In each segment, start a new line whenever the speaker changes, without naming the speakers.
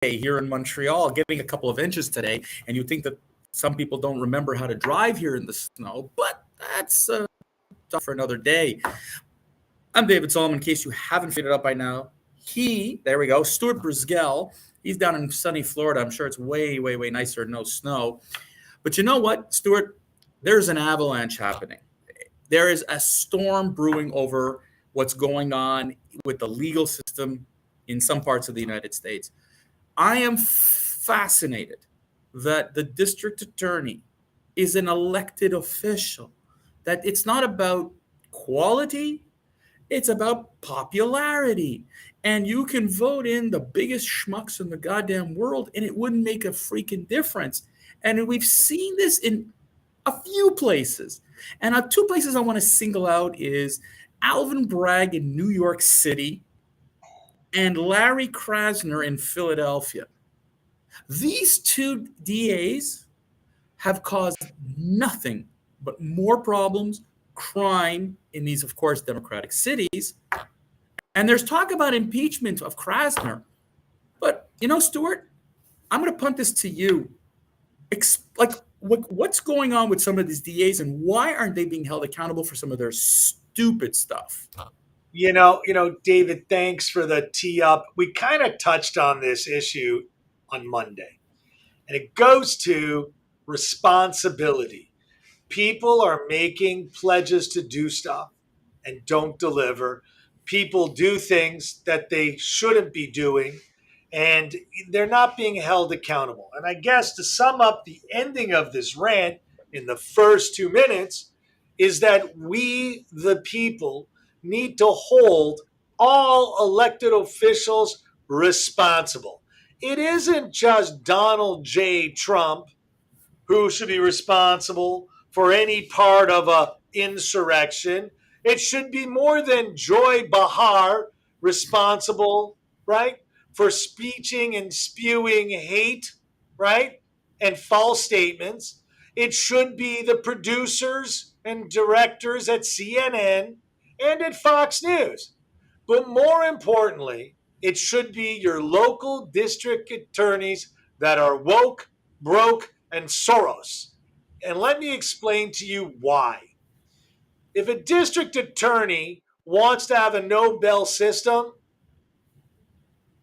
here in Montreal, getting a couple of inches today, and you think that some people don't remember how to drive here in the snow, but that's for another day. I'm David Solomon, in case you haven't figured it out by now. There we go, Stuart Brisgell, he's down in sunny Florida. I'm sure it's way, way, way nicer, no snow. But you know what, Stuart? There's an avalanche happening. There is a storm brewing over what's going on with the legal system in some parts of the United States. I am fascinated that the district attorney is an elected official, that it's not about quality, it's about popularity. And you can vote in the biggest schmucks in the goddamn world and it wouldn't make a freaking difference. And we've seen this in a few places. And two places I want to single out is Alvin Bragg in New York City and Larry Krasner in Philadelphia. These two DAs have caused nothing but more problems, crime in these, of course, Democratic cities. And there's talk about impeachment of Krasner. But, Stuart, I'm going to punt this to you. What's going on with some of these DAs and why aren't they being held accountable for some of their stupid stuff?
David, thanks for the tee up. We kind of touched on this issue on Monday, and it goes to responsibility. People are making pledges to do stuff and don't deliver. People do things that they shouldn't be doing, and they're not being held accountable. And I guess to sum up the ending of this rant in the first 2 minutes is that we, the people, need to hold all elected officials responsible. It isn't just Donald J. Trump who should be responsible for any part of an insurrection. It should be more than Joy Behar responsible, right, for speeching and spewing hate, right, and false statements. It should be the producers and directors at CNN and at Fox News. But more importantly, it should be your local district attorneys that are woke, broke, and Soros. And let me explain to you why. If a district attorney wants to have a no-bell system,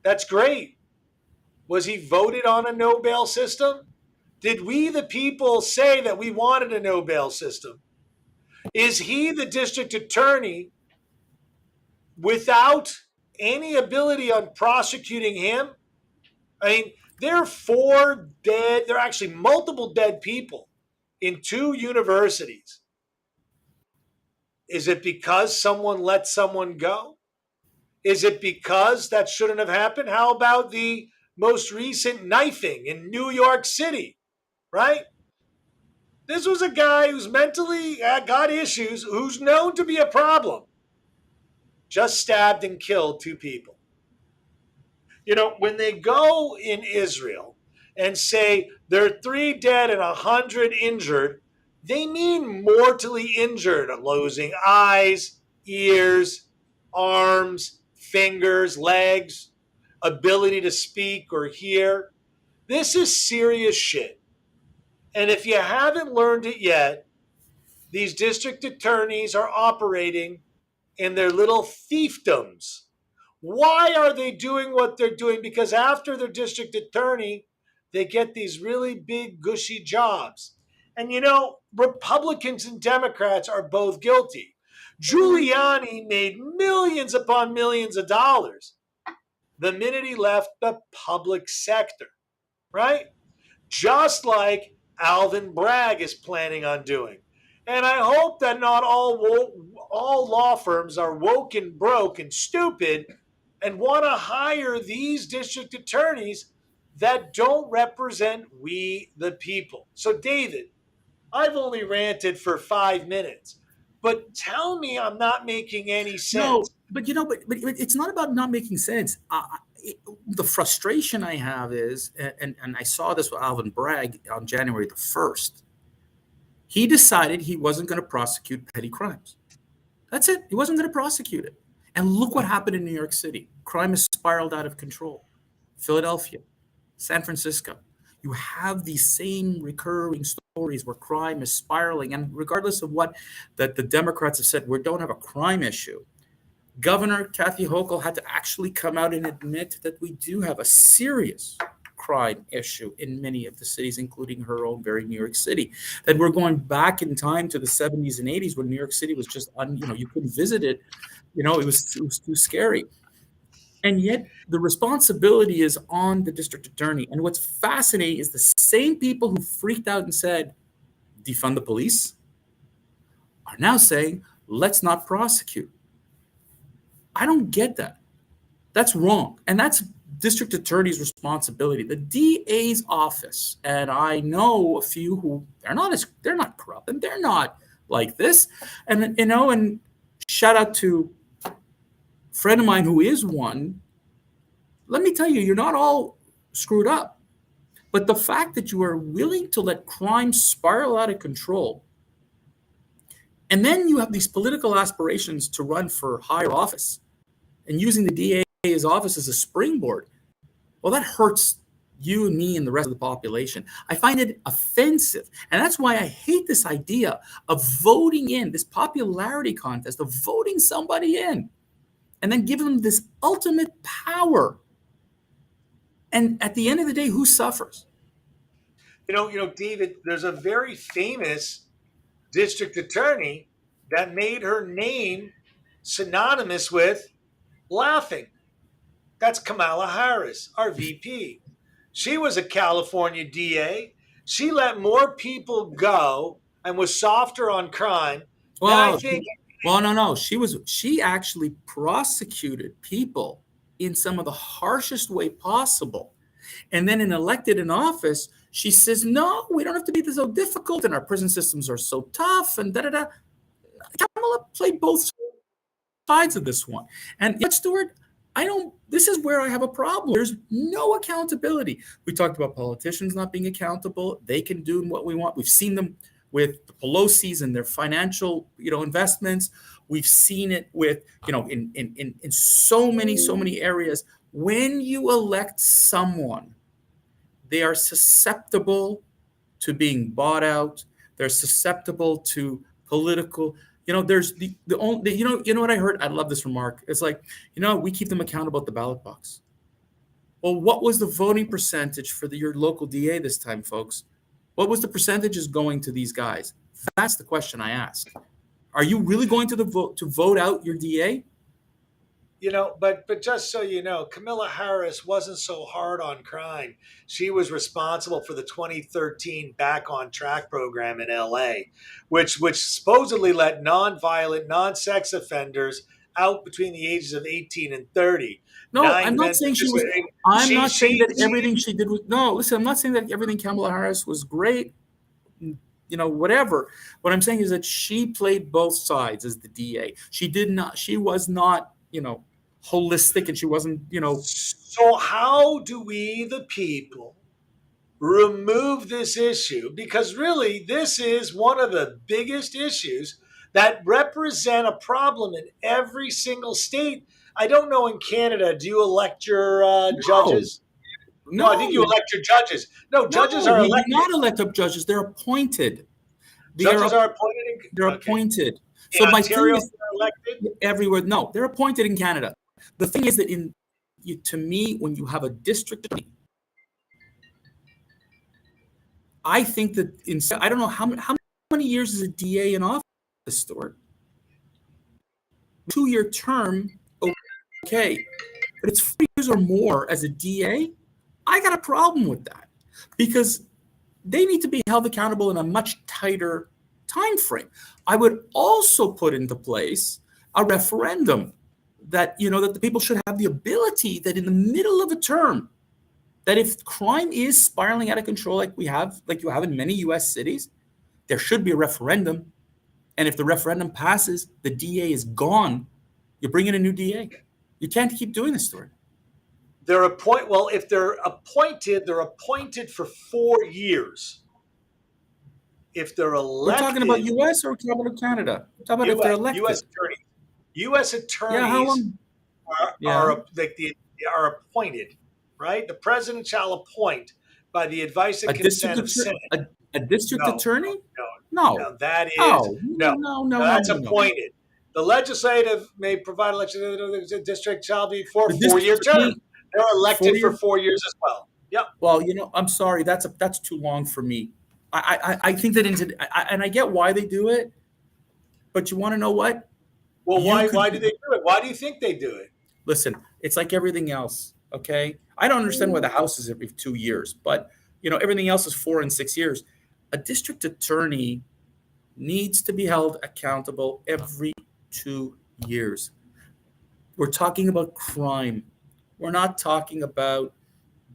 that's great. Was he voted on a no-bail system? Did we, the people, say that we wanted a no-bail system? Is he the district attorney without any ability on prosecuting him? I mean, there are actually multiple dead people in 2 universities. Is it because someone let someone go? Is it because that shouldn't have happened? How about the most recent knifing in New York City, right? This was a guy who's mentally got issues, who's known to be a problem. Just stabbed and killed 2 people. When they go in Israel and say there are 3 dead and 100 injured, they mean mortally injured, losing eyes, ears, arms, fingers, legs, ability to speak or hear. This is serious shit. And if you haven't learned it yet, these district attorneys are operating in their little fiefdoms. Why are they doing what they're doing? Because after they're district attorney, they get these really big, gushy jobs. And Republicans and Democrats are both guilty. Giuliani made millions upon millions of dollars the minute he left the public sector, right? Just like Alvin Bragg is planning on doing. And I hope that not all law firms are woke and broke and stupid and want to hire these district attorneys that don't represent we the people. So, David, I've only ranted for 5 minutes, but tell me I'm not making any sense.
No, but it's not about not making sense. The frustration I have is, and I saw this with Alvin Bragg on January the 1st. He decided he wasn't going to prosecute petty crimes. That's it. He wasn't going to prosecute it. And look what happened in New York City. Crime has spiraled out of control. Philadelphia. San Francisco. You have these same recurring stories where crime is spiraling. And regardless of what that the Democrats have said, we don't have a crime issue. Governor Kathy Hochul had to actually come out and admit that we do have a serious crime issue in many of the cities, including her own very New York City. That we're going back in time to the 70s and 80s when New York City was just, you couldn't visit it. It was too scary. And yet the responsibility is on the district attorney. And what's fascinating is the same people who freaked out and said, defund the police, are now saying, let's not prosecute. I don't get that. That's wrong. And that's district attorney's responsibility. The DA's office, and I know a few who they're not corrupt and they're not like this. And shout out to a friend of mine who is one. Let me tell you, you're not all screwed up. But the fact that you are willing to let crime spiral out of control, and then you have these political aspirations to run for higher office and using the DA's office as a springboard, well, that hurts you and me and the rest of the population. I find it offensive. And that's why I hate this idea of voting in, this popularity contest, of voting somebody in and then giving them this ultimate power. And at the end of the day, who suffers?
David, there's a very famous district attorney that made her name synonymous with laughing. That's Kamala Harris, our VP. She was a California DA. She let more people go and was softer on crime.
Well, no. She actually prosecuted people in some of the harshest way possible. And then elected in office, she says, no, we don't have to be so difficult and our prison systems are so tough and da-da-da. Kamala played both sides of this one. And Stuart, this is where I have a problem. There's no accountability. We talked about politicians not being accountable. They can do what we want. We've seen them with the Pelosi's and their financial, investments. We've seen it with, in so many areas. When you elect someone, they are susceptible to being bought out. They're susceptible to political. There's the only. You know what I heard? I love this remark. It's like, we keep them accountable at the ballot box. Well, what was the voting percentage for your local DA this time, folks? What was the percentages going to these guys? That's the question I ask. Are you really going to vote out your DA?
But just so you know, Kamala Harris wasn't so hard on crime. She was responsible for the 2013 Back on Track program in LA, which supposedly let non-violent, non-sex offenders out between the ages of 18 and 30.
No, I'm not saying she was. I'm not saying that everything she did was. No, listen, I'm not saying that everything Kamala Harris was great. Whatever. What I'm saying is that she played both sides as the DA. She did not. She was not. Holistic, and she wasn't.
So how do we, the people, remove this issue? Because really, this is one of the biggest issues that represent a problem in every single state. I don't know in Canada, do you elect your judges? No, I think you elect your judges. No, judges are elected.
We do not elect up judges. They're appointed.
Judges are appointed?
They're appointed.
In Ontario, they're elected?
Everywhere. No, they're appointed in Canada. The thing is that to me, when you have a district attorney, I think that I don't know how many years is a DA in office, Stuart? 2-year term, okay. But it's 4 years or more as a DA. I got a problem with that because they need to be held accountable in a much tighter time frame. I would also put into place a referendum that that the people should have the ability that in the middle of a term, that if crime is spiraling out of control like you have in many U.S. cities, there should be a referendum, and if the referendum passes, the DA is gone. You bring in a new DA. You can't keep doing this, Stuart.
If they're appointed for 4 years. If they're elected,
we're talking about U.S. or we're talking about Canada? We're talking about if they're elected.
U.S. attorneys are appointed, right? The president shall appoint by the advice
A
and
district
consent of
attorney,
Senate.
a district
No,
attorney?
no,
No,
no. That is
no, no,
no.
no,
No,
no, no,
that's
no, no.
appointed. The legislative may provide election. The district shall be for
The
four-year
district
term.
attorney,
They're elected for
4 year.
4 years as well. Yep.
Well, I'm sorry. That's too long for me. I think that and I get why they do it, but you want to know what?
Well,
You
why
could
do they do it? Why do you think they do it?
listen. It's like everything else. Okay, I don't understand why the House is every 2 years, but everything else is 4 and 6 years. A district attorney needs to be held accountable every 2 years. We're talking about crime. We're not talking about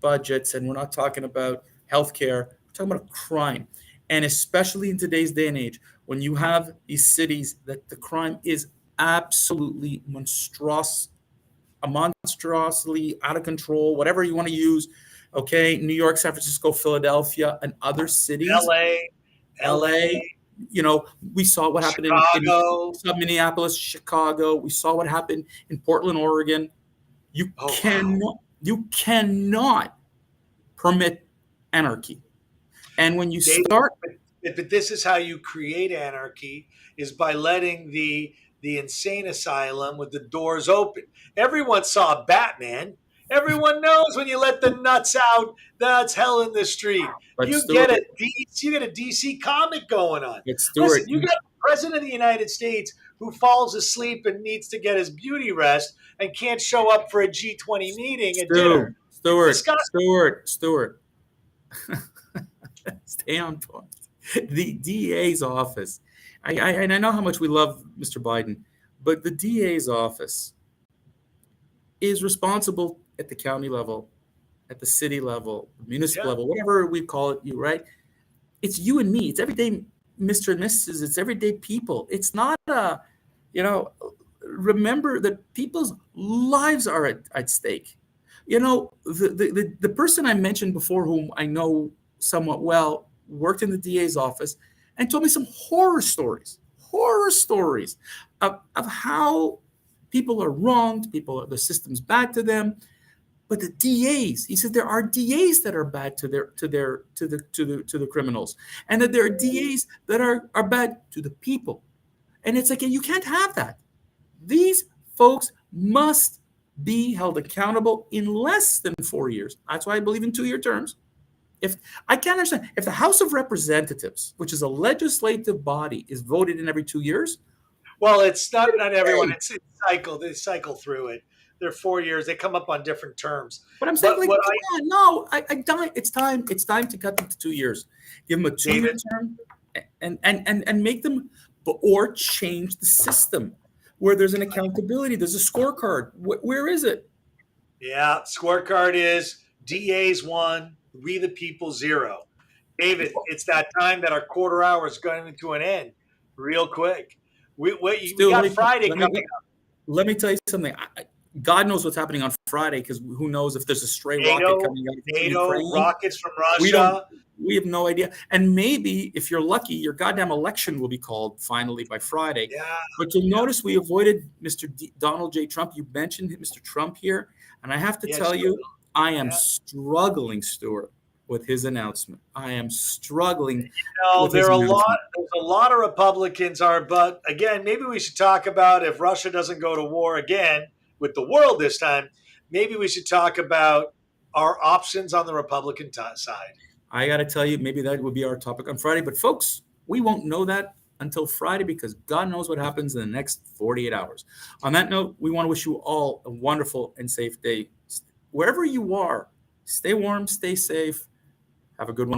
budgets, and we're not talking about healthcare. We're talking about crime. And especially in today's day and age, when you have these cities that the crime is absolutely monstrously out of control, whatever you want to use. Okay, New York, San Francisco, Philadelphia, and other cities,
L.A.,
LA,
L.A.,
we saw what happened in
Chicago.
Minneapolis, Chicago. We saw what happened in Portland, Oregon. You
Oh, wow.
cannot permit anarchy. And when you
David,
start,
but this is how you create anarchy, is by letting the insane asylum with the doors open. Everyone saw Batman. Everyone knows when you let the nuts out, that's hell in the street.
but
You
Stuart,
get a DC comic going on.
but Stuart,
Listen, you got the president of the United States who falls asleep and needs to get his beauty rest and can't show up for a G20 meeting at dinner. It's disgusting.
Stuart, stay on point. The DA's office. And I know how much we love Mr. Biden, but the DA's office is responsible at the county level, at the city level, municipal
Yeah.
level, whatever we call it, right? It's you and me. It's everyday Mr. and Mrs. It's everyday people. It's not remember that people's lives are at stake. The person I mentioned before, whom I know somewhat well, worked in the DA's office and told me some horror stories of how people are wronged, the system's bad to them. But the DAs, he said, there are DAs that are bad to the criminals, and that there are DAs that are bad to the people. And it's like, you can't have that. These folks must be held accountable in less than 4 years. That's why I believe in 2-year terms. If I can't understand, if the House of Representatives, which is a legislative body, is voted in every 2 years,
Well, it's not everyone. It's cycle. They cycle through it. They're 4 years. They come up on different terms.
but I'm saying,
But
like,
what
come on, no, I die. It's time to cut them to 2 years. Give them a 2-year
David,
term, and make them, or change the system where there's an accountability. There's a scorecard. Where is it?
yeah, scorecard is DAs 1, we the people 0. David, it's that time that our quarter hour is going to an end real quick. We
Still,
got Friday coming up.
let me tell you something. God knows what's happening on Friday, because who knows if there's a stray rocket coming out of Ukraine.
Rockets from
We don't.
Russia.
We have no idea. And maybe if you're lucky, your goddamn election will be called finally by Friday.
Yeah.
But you'll notice we avoided Mr. Donald J. Trump. You mentioned Mr. Trump here, and I have to tell you, I am struggling, Stuart, with his announcement. I am struggling.
There's a lot of Republicans are, but again, maybe we should talk about, if Russia doesn't go to war again with the world this time, maybe we should talk about our options on the Republican side.
I got to tell you, maybe that would be our topic on Friday. But folks, we won't know that until Friday, because God knows what happens in the next 48 hours. On that note, we want to wish you all a wonderful and safe day. Wherever you are, stay warm, stay safe. Have a good one.